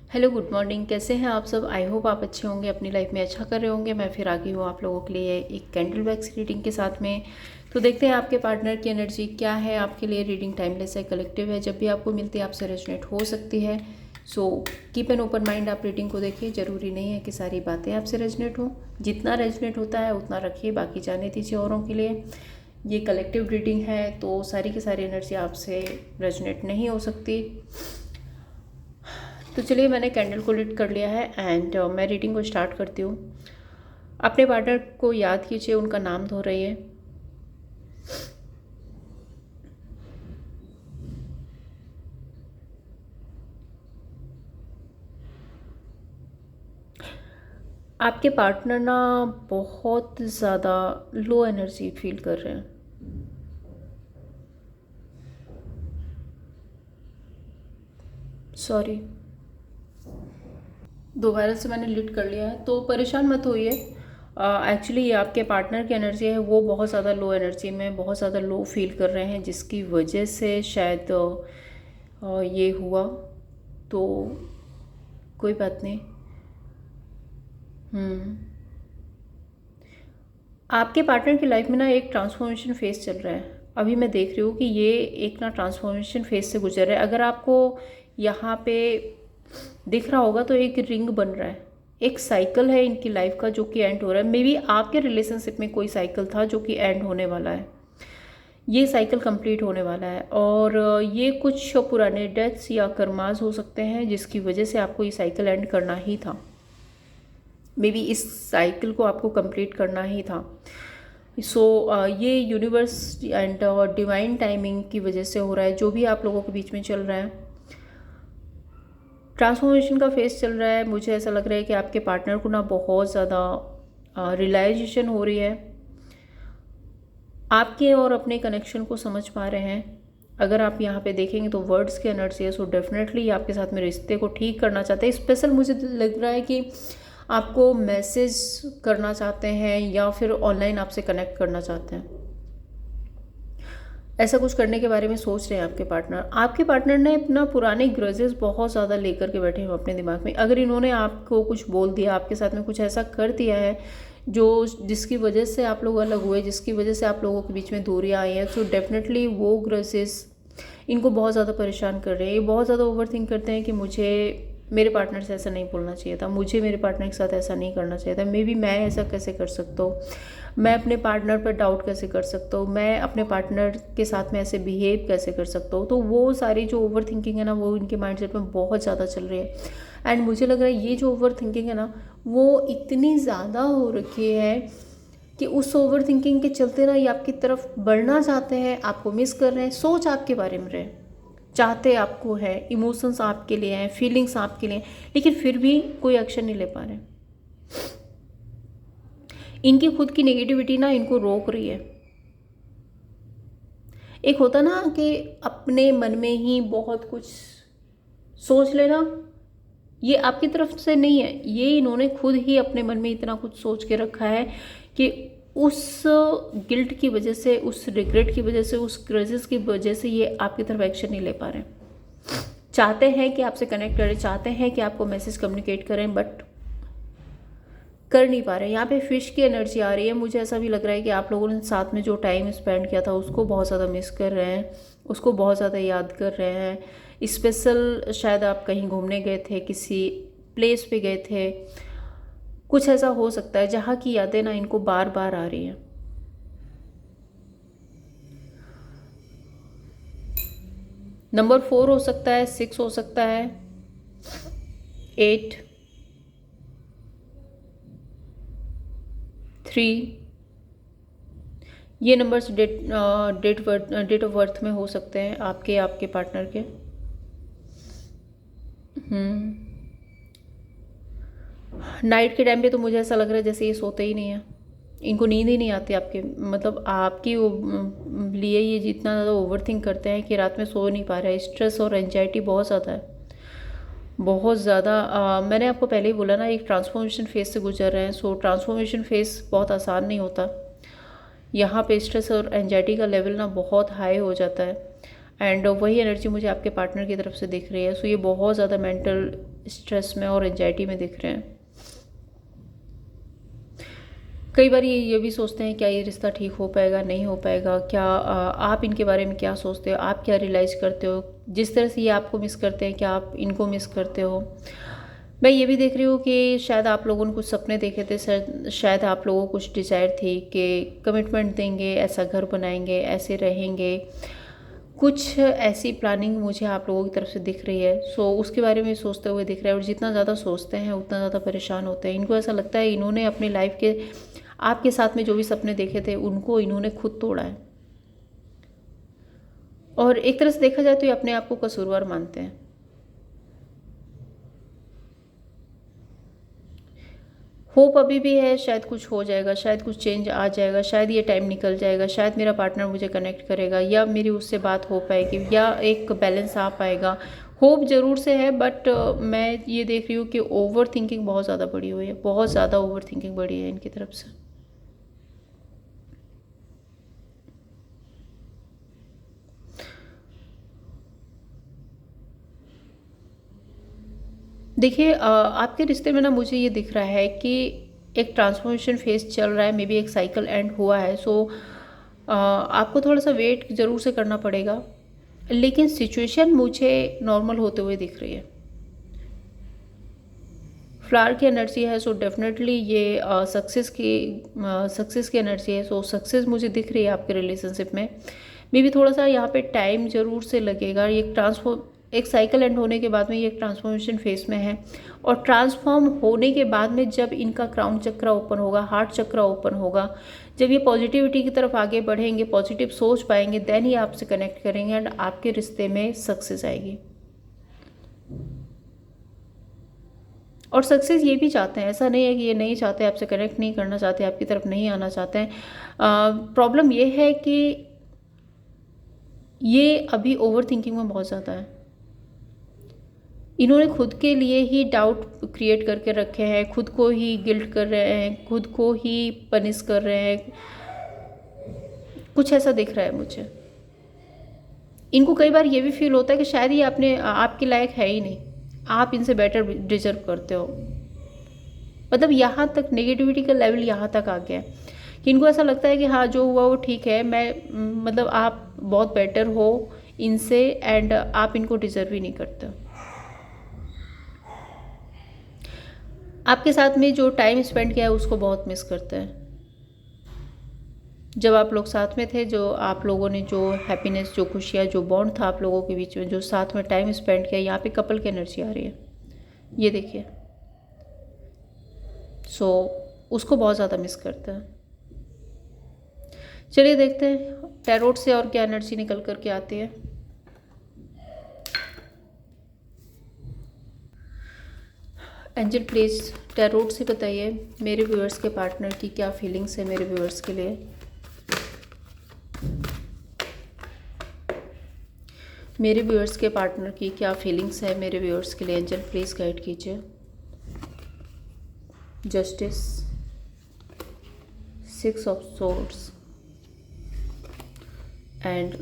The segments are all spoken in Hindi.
Hello good morning. कैसे हैं आप सब? आई होप आप अच्छे होंगे, अपनी लाइफ में अच्छा कर रहे होंगे। मैं फिर आ गई हूँ आप लोगों के लिए एक कैंडल वैक्स रीडिंग के साथ में। तो देखते हैं आपके पार्टनर की एनर्जी क्या है आपके लिए। रीडिंग टाइमलेस है, कलेक्टिव है, जब भी आपको मिलती है आपसे रेजोनेट हो सकती है। So keep an open mind, आप रीडिंग को देखिए। ज़रूरी नहीं है कि सारी बातें आपसे रेजोनेट हो, जितना रेजोनेट होता है उतना रखिए, बाकी जाने दीजिए औरों के लिए। ये कलेक्टिव रीडिंग है तो सारी की सारी एनर्जी आपसे रेजोनेट नहीं हो सकती। तो चलिए, मैंने कैंडल को लिट कर लिया है एंड मैं रीडिंग को स्टार्ट करती हूँ। अपने पार्टनर को याद कीजिए, उनका नाम दोहराइए। आपके पार्टनर ना बहुत ज़्यादा लो एनर्जी फील कर रहे हैं। सॉरी, दोबारा से मैंने लिट कर लिया है, तो परेशान मत होइए। एक्चुअली ये आपके पार्टनर की एनर्जी है, वो बहुत ज़्यादा लो एनर्जी में, बहुत ज़्यादा लो फील कर रहे हैं, जिसकी वजह से शायद ये हुआ। तो कोई बात नहीं। आपके पार्टनर की लाइफ में ना एक ट्रांसफॉर्मेशन फेज चल रहा है। अभी मैं देख रही हूँ कि ये एक ना ट्रांसफॉर्मेशन फेज से गुजर रहा है। अगर आपको यहाँ पे दिख रहा होगा तो एक रिंग बन रहा है, एक साइकिल है इनकी लाइफ का जो कि एंड हो रहा है। मे बी आपके रिलेशनशिप में कोई साइकिल था जो कि एंड होने वाला है। ये साइकिल कंप्लीट होने वाला है और ये कुछ पुराने डेथ्स या कर्मास हो सकते हैं जिसकी वजह से आपको ये साइकिल एंड करना ही था। मे बी इस साइकिल को आपको कंप्लीट करना ही था। सो ये यूनिवर्स एंड डिवाइन टाइमिंग की वजह से हो रहा है, जो भी आप लोगों के बीच में चल रहा है। ट्रांसफॉर्मेशन का फेस चल रहा है। मुझे ऐसा लग रहा है कि आपके पार्टनर को ना बहुत ज़्यादा रियलाइजेशन हो रही है, आपके और अपने कनेक्शन को समझ पा रहे हैं। अगर आप यहाँ पे देखेंगे तो वर्ड्स की एनर्जी है, सो डेफिनेटली आपके साथ में रिश्ते को ठीक करना चाहते हैं। स्पेशल मुझे लग रहा है कि आपको मैसेज करना चाहते हैं या फिर ऑनलाइन आपसे कनेक्ट करना चाहते हैं। ऐसा कुछ करने के बारे में सोच रहे हैं आपके पार्टनर ने अपना पुराने ग्रजेस बहुत ज़्यादा लेकर के बैठे हैं अपने दिमाग में। अगर इन्होंने आपको कुछ बोल दिया, आपके साथ में कुछ ऐसा कर दिया है जो जिसकी वजह से आप लोग अलग हुए, जिसकी वजह से आप लोगों के बीच में दूरियां आई हैं, तो डेफिनेटली वो ग्रजेस इनको बहुत ज़्यादा परेशान कर रहे हैं। ये बहुत ज़्यादा ओवर थिंक करते हैं कि मुझे मेरे पार्टनर से ऐसा नहीं बोलना चाहिए था, मुझे मेरे पार्टनर के साथ ऐसा नहीं करना चाहिए था। मे बी मैं ऐसा कैसे कर सकता हूँ, मैं अपने पार्टनर पर डाउट कैसे कर सकता हूँ, मैं अपने पार्टनर के साथ में ऐसे बिहेव कैसे कर सकता हूँ। तो वो सारी जो ओवर थिंकिंग है ना, वो इनके माइंडसेट में बहुत ज़्यादा चल रही है। एंड मुझे लग रहा है ये जो ओवर थिंकिंग है ना, वो इतनी ज़्यादा हो रखी है कि उस ओवर थिंकिंग के चलते ना ये आपकी तरफ बढ़ना चाहते हैं, आपको मिस कर रहे हैं, सोच आपके बारे में रहे, चाहते आपको है, इमोशंस आपके लिए हैं, फीलिंग्स आपके लिए, लेकिन फिर भी कोई एक्शन नहीं ले पा रहे। इनकी खुद की नेगेटिविटी ना इनको रोक रही है। एक होता ना कि अपने मन में ही बहुत कुछ सोच लेना, ये आपकी तरफ से नहीं है, ये इन्होंने खुद ही अपने मन में इतना कुछ सोच के रखा है कि उस गिल्ट की वजह से, उस रिग्रेट की वजह से, उस क्रेजेस की वजह से ये आपकी तरफ एक्शन नहीं ले पा रहे। चाहते हैं कि आपसे कनेक्ट करें, चाहते हैं कि आपको मैसेज कम्युनिकेट करें, बट कर नहीं पा रहे। यहाँ पे फिश की एनर्जी आ रही है। मुझे ऐसा भी लग रहा है कि आप लोगों ने साथ में जो टाइम स्पेंड किया था उसको बहुत ज़्यादा मिस कर रहे हैं, उसको बहुत ज़्यादा याद कर रहे हैं। स्पेशल शायद आप कहीं घूमने गए थे, किसी प्लेस पे गए थे, कुछ ऐसा हो सकता है जहाँ की यादें ना इनको बार बार आ रही हैं। नंबर 4 हो सकता है, 6 हो सकता है, 8, 3, ये नंबर्स डेट ऑफ बर्थ में हो सकते हैं आपके आपके पार्टनर के। नाइट के टाइम पे तो मुझे ऐसा लग रहा है जैसे ये सोते ही नहीं है, इनको नींद ही नहीं आती आपके, मतलब आपकी लिए ये जितना ज़्यादा ओवर थिंक करते हैं कि रात में सो नहीं पा रहे हैं। स्ट्रेस और एंजाइटी बहुत ज़्यादा है, बहुत ज़्यादा। मैंने आपको पहले ही बोला ना, एक ट्रांसफॉर्मेशन फेज से गुजर रहे हैं। सो ट्रांसफॉर्मेशन फेज बहुत आसान नहीं होता। यहाँ पे स्ट्रेस और एंजाइटी का लेवल ना बहुत हाई हो जाता है एंड वही एनर्जी मुझे आपके पार्टनर की तरफ से दिख रही है। सो ये बहुत ज़्यादा मेंटल स्ट्रेस में और एंजाइटी में दिख रहे हैं। कई बार ये भी सोचते हैं क्या ये रिश्ता ठीक हो पाएगा, नहीं हो पाएगा, क्या आप इनके बारे में क्या सोचते हो, आप क्या रियलाइज़ करते हो, जिस तरह से ये आपको मिस करते हैं क्या आप इनको मिस करते हो। मैं ये भी देख रही हूँ कि शायद आप लोगों ने कुछ सपने देखे थे, शायद आप लोगों को कुछ डिज़ायर थी कि कमिटमेंट देंगे, ऐसा घर बनाएंगे, ऐसे रहेंगे, कुछ ऐसी प्लानिंग मुझे आप लोगों की तरफ से दिख रही है। सो उसके बारे में सोचते हुए दिख रहा है, और जितना ज़्यादा सोचते हैं उतना ज़्यादा परेशान होते हैं। इनको ऐसा लगता है इन्होंने अपनी लाइफ के आपके साथ में जो भी सपने देखे थे उनको इन्होंने खुद तोड़ा है, और एक तरह से देखा जाए तो ये अपने आप को कसूरवार मानते हैं। होप अभी भी है, शायद कुछ हो जाएगा, शायद कुछ चेंज आ जाएगा, शायद ये टाइम निकल जाएगा, शायद मेरा पार्टनर मुझे कनेक्ट करेगा, या मेरी उससे बात हो पाएगी, या एक बैलेंस आ पाएगा। होप ज़रूर से है, बट मैं ये देख रही हूँ कि ओवर थिंकिंग बहुत ज़्यादा बढ़ी हुई है, बहुत ज़्यादा ओवर थिंकिंग बढ़ी है इनकी तरफ से। देखिए आपके रिश्ते में ना मुझे ये दिख रहा है कि एक ट्रांसफॉर्मेशन फेज चल रहा है, मे बी एक साइकिल एंड हुआ है। सो आपको थोड़ा सा वेट ज़रूर से करना पड़ेगा, लेकिन सिचुएशन मुझे नॉर्मल होते हुए दिख रही है। फ्लावर की एनर्जी है, सो डेफिनेटली ये सक्सेस की एनर्जी है। सो सक्सेस मुझे दिख रही है आपके रिलेशनशिप में। मे बी थोड़ा सा यहाँ पे टाइम ज़रूर से लगेगा। ये एक साइकिल एंड होने के बाद में ये एक ट्रांसफॉर्मेशन फेज में है, और ट्रांसफॉर्म होने के बाद में जब इनका क्राउन चक्र ओपन होगा, हार्ट चक्र ओपन होगा, जब ये पॉजिटिविटी की तरफ आगे बढ़ेंगे, पॉजिटिव सोच पाएंगे, देन ही आपसे कनेक्ट करेंगे एंड आपके रिश्ते में सक्सेस आएगी। और सक्सेस ये भी चाहते हैं, ऐसा नहीं है कि ये नहीं चाहते, आपसे कनेक्ट नहीं करना चाहते, आपकी तरफ नहीं आना चाहते हैं। प्रॉब्लम ये है कि ये अभी ओवर थिंकिंग में बहुत ज़्यादा है। इन्होंने खुद के लिए ही डाउट क्रिएट करके रखे हैं, खुद को ही गिल्ट कर रहे हैं, खुद को ही पनिश कर रहे हैं, कुछ ऐसा दिख रहा है मुझे। इनको कई बार ये भी फील होता है कि शायद ये आपके लायक है ही नहीं, आप इनसे बेटर डिजर्व करते हो। मतलब यहाँ तक नेगेटिविटी का लेवल यहाँ तक आ गया है कि इनको ऐसा लगता है कि हाँ जो हुआ वो ठीक है, मतलब आप बहुत बेटर हो इनसे, एंड आप इनको डिजर्व ही नहीं करते। आपके साथ में जो टाइम स्पेंड किया है उसको बहुत मिस करते हैं। जब आप लोग साथ में थे, जो आप लोगों ने जो हैप्पीनेस, जो खुशियाँ, जो बॉन्ड था आप लोगों के बीच में, जो साथ में टाइम स्पेंड किया, यहाँ पे कपल की एनर्जी आ रही है, ये देखिए। सो उसको बहुत ज़्यादा मिस करते हैं। चलिए देखते हैं टैरोट से और क्या एनर्जी निकल कर के आती है। एंजल प्लीज टैरोट से बताइए मेरे व्यूअर्स के पार्टनर की क्या फीलिंग्स है मेरे व्यूअर्स के लिए। मेरे व्यूअर्स के पार्टनर की क्या फीलिंग्स है मेरे व्यूअर्स के लिए। एंजल प्लीज गाइड कीजिए। जस्टिस, 6 ऑफ सोर्ड्स, एंड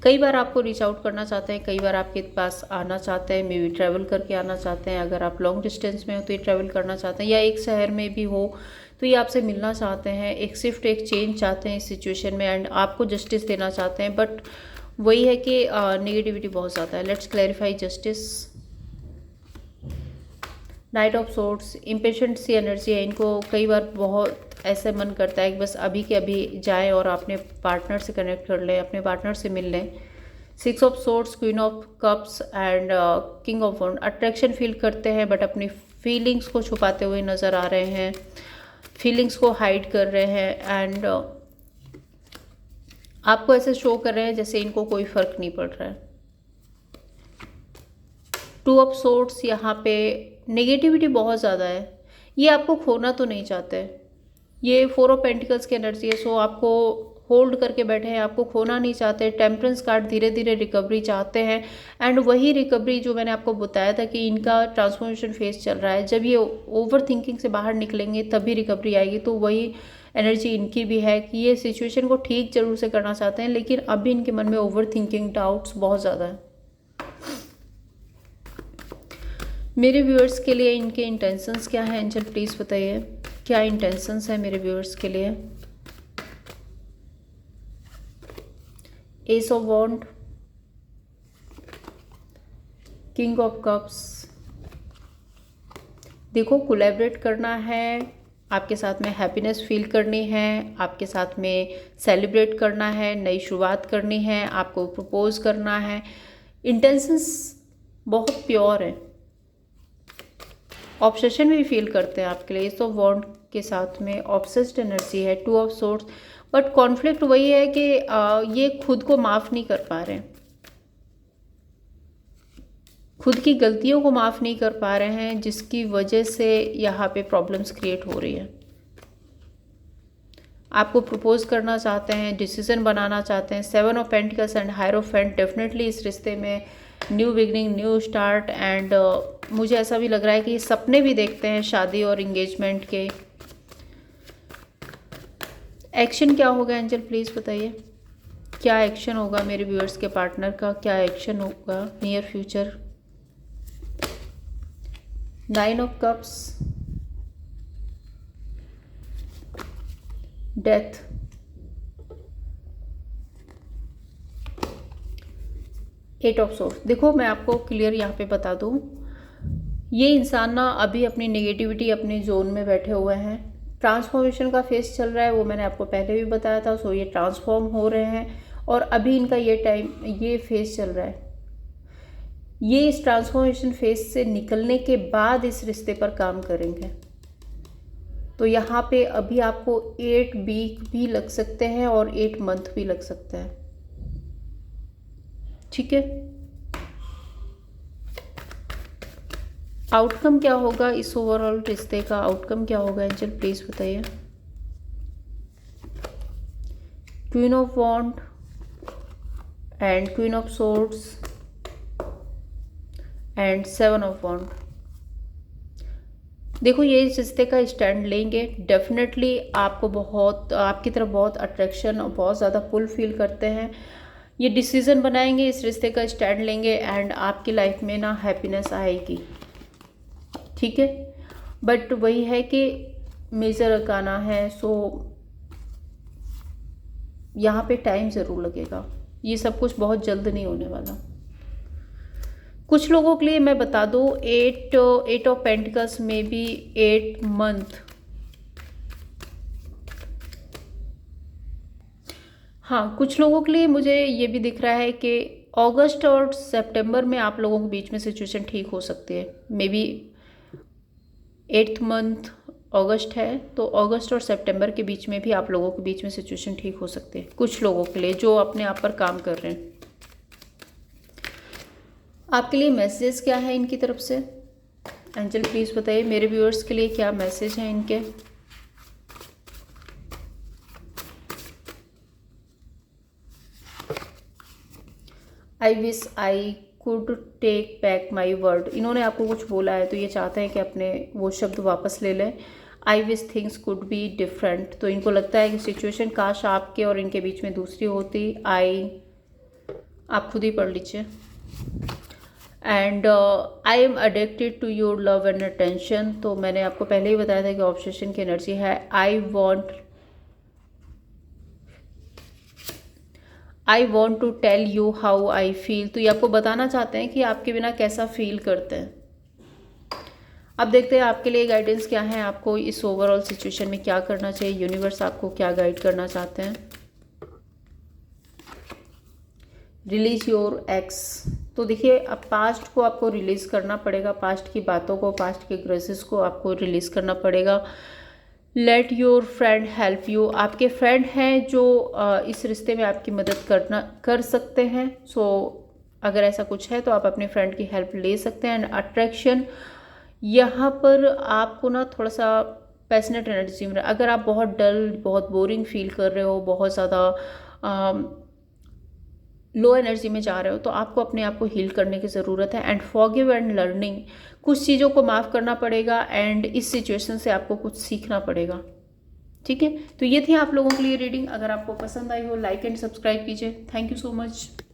कई बार आपको रीच आउट करना चाहते हैं, कई बार आपके पास आना चाहते हैं, मे बी ट्रैवल करके आना चाहते हैं। अगर आप लॉन्ग डिस्टेंस में हो तो ये ट्रैवल करना चाहते हैं, या एक शहर में भी हो तो ये आपसे मिलना चाहते हैं, एक शिफ्ट, एक चेंज चाहते हैं इस सिचुएशन में, एंड आपको जस्टिस देना चाहते हैं। बट वही है कि नेगेटिविटी बहुत ज़्यादा है। Let's clarify justice. Knight of swords, impatient सी एनर्जी है। इनको कई बार बहुत ऐसे मन करता है कि बस अभी के अभी जाएं और अपने पार्टनर से कनेक्ट कर लें, अपने पार्टनर से मिल लें। 6 of swords, queen of cups and king of wand. Attraction feel करते हैं बट अपनी फीलिंग्स को छुपाते हुए नज़र आ रहे हैं, फीलिंग्स को हाइड कर रहे हैं, एंड आपको ऐसे शो कर रहे हैं जैसे इनको कोई फ़र्क नहीं पड़ रहा है। 2 ऑफ सोर्ड्स, यहाँ पे नेगेटिविटी बहुत ज़्यादा है। ये आपको खोना तो नहीं चाहते। ये 4 ऑफ पेंटिकल्स की एनर्जी है। सो आपको होल्ड करके बैठे हैं, आपको खोना नहीं चाहते। टेम्परेंस कार्ड, धीरे धीरे रिकवरी चाहते हैं, एंड वही रिकवरी जो मैंने आपको बताया था कि इनका ट्रांसफॉर्मेशन फेज चल रहा है। जब ये ओवर थिंकिंग से बाहर निकलेंगे तभी रिकवरी आएगी। तो वही एनर्जी इनकी भी है कि ये सिचुएशन को ठीक जरूर से करना चाहते हैं, लेकिन अभी इनके मन में ओवर थिंकिंग, डाउट्स बहुत ज़्यादा है। मेरे व्यूअर्स के लिए इनके इंटेंशंस क्या है एंजल प्लीज़ बताइए, क्या इंटेंशंस है मेरे व्यूअर्स के लिए। Ace of wand, king of cups. देखो कोलैबोरेट करना है, आपके साथ में हैप्पीनेस फील करनी है, आपके साथ में सेलिब्रेट करना है, नई शुरुआत करनी है, आपको प्रपोज करना है। इंटेंशंस बहुत प्योर है, ऑब्सेशन भी फील करते हैं आपके लिए। एस ऑफ वॉन्ड के साथ में ऑब्सेस्ड एनर्जी है, two of swords. But conflict वही है कि ये खुद को माफ़ नहीं कर पा रहे हैं, खुद की गलतियों को माफ़ नहीं कर पा रहे हैं, जिसकी वजह से यहाँ पे प्रॉब्लम्स क्रिएट हो रही है। आपको प्रपोज करना चाहते हैं, डिसीजन बनाना चाहते हैं। 7 of pentacles and hierophant, definitely इस रिश्ते में new beginning, new start. And मुझे ऐसा भी लग रहा है कि सपने भी देखते हैं शादी और इंगेजमेंट के। एक्शन क्या होगा एंजल प्लीज़ बताइए, क्या एक्शन होगा मेरे व्यूअर्स के पार्टनर का, क्या एक्शन होगा near future. 9 of cups, death, 8 of swords. देखो मैं आपको क्लियर यहाँ पे बता दूँ, ये इंसान ना अभी अपनी नेगेटिविटी अपने जोन में बैठे हुए हैं। ट्रांसफॉर्मेशन का फेज चल रहा है, वो मैंने आपको पहले भी बताया था। सो ये ट्रांसफॉर्म हो रहे हैं और अभी इनका ये टाइम, ये फेज चल रहा है। ये इस ट्रांसफॉर्मेशन फेज से निकलने के बाद इस रिश्ते पर काम करेंगे। तो यहाँ पे अभी आपको 8 वीक भी लग सकते हैं और 8 मंथ भी लग सकते हैं, ठीक है। आउटकम क्या होगा इस ओवरऑल रिश्ते का, आउटकम क्या होगा एंजल प्लीज बताइए। Queen of wand and queen of swords and 7 of wand. देखो ये इस रिश्ते का स्टैंड लेंगे, डेफिनेटली आपको बहुत, आपकी तरफ बहुत अट्रैक्शन और बहुत ज़्यादा पुल फील करते हैं। ये डिसीजन बनाएंगे, इस रिश्ते का स्टैंड लेंगे एंड आपकी लाइफ में ना हैप्पीनेस आएगी, ठीक है। बट वही है कि मेजर अकाना है, सो यहाँ पे टाइम ज़रूर लगेगा, ये सब कुछ बहुत जल्द नहीं होने वाला। कुछ लोगों के लिए मैं बता दूँ 8 ऑफ पेंटिकल्स में भी 8 मंथ। हाँ, कुछ लोगों के लिए मुझे ये भी दिख रहा है कि अगस्त और सितंबर में आप लोगों के बीच में सिचुएशन ठीक हो सकती है। मे बी 8th मंथ अगस्त है, तो अगस्त और सितंबर के बीच में भी आप लोगों के बीच में सिचुएशन ठीक हो सकती है। कुछ लोगों के लिए जो अपने आप पर काम कर रहे हैं। आपके लिए मैसेज क्या है इनकी तरफ से एंजल प्लीज़ बताइए, मेरे व्यूअर्स के लिए क्या मैसेज हैं इनके। I wish I could take back my word. इन्होंने आपको कुछ बोला है तो ये चाहते हैं कि अपने वो शब्द वापस ले लें। I wish things could be different, तो इनको लगता है कि सिचुएशन काश आपके और इनके बीच में दूसरी होती। आप खुद ही पढ़ लीजिए। And I am addicted to your love and attention, तो मैंने आपको पहले ही बताया था कि ऑब्सेशन की एनर्जी है। I want to tell you how I feel, तो ये आपको बताना चाहते हैं कि आपके बिना कैसा फील करते हैं। अब देखते हैं आपके लिए गाइडेंस क्या है, आपको इस ओवरऑल सिचुएशन में क्या करना चाहिए, यूनिवर्स आपको क्या गाइड करना चाहते हैं। रिलीज योर एक्स, तो देखिए अब पास्ट को आपको रिलीज़ करना पड़ेगा, पास्ट की बातों को, पास्ट के ग्रजेस को आपको रिलीज़ करना पड़ेगा। Let your friend help you, आपके फ्रेंड हैं जो इस रिश्ते में आपकी मदद कर सकते हैं। सो अगर ऐसा कुछ है तो आप अपने फ्रेंड की हेल्प ले सकते हैं। एंड अट्रैक्शन, यहाँ पर आपको ना थोड़ा सा पैशनेट एनर्जी में, अगर आप बहुत डल, बहुत बोरिंग फील कर रहे हो, बहुत ज़्यादा लो एनर्जी में जा रहे हो, तो आपको अपने आप को हील करने की ज़रूरत है। एंड फॉरगिव एंड लर्निंग, कुछ चीज़ों को माफ़ करना पड़ेगा एंड इस सिचुएशन से आपको कुछ सीखना पड़ेगा, ठीक है। तो ये थी आप लोगों के लिए रीडिंग। अगर आपको पसंद आई हो लाइक एंड सब्सक्राइब कीजिए। Thank you so much.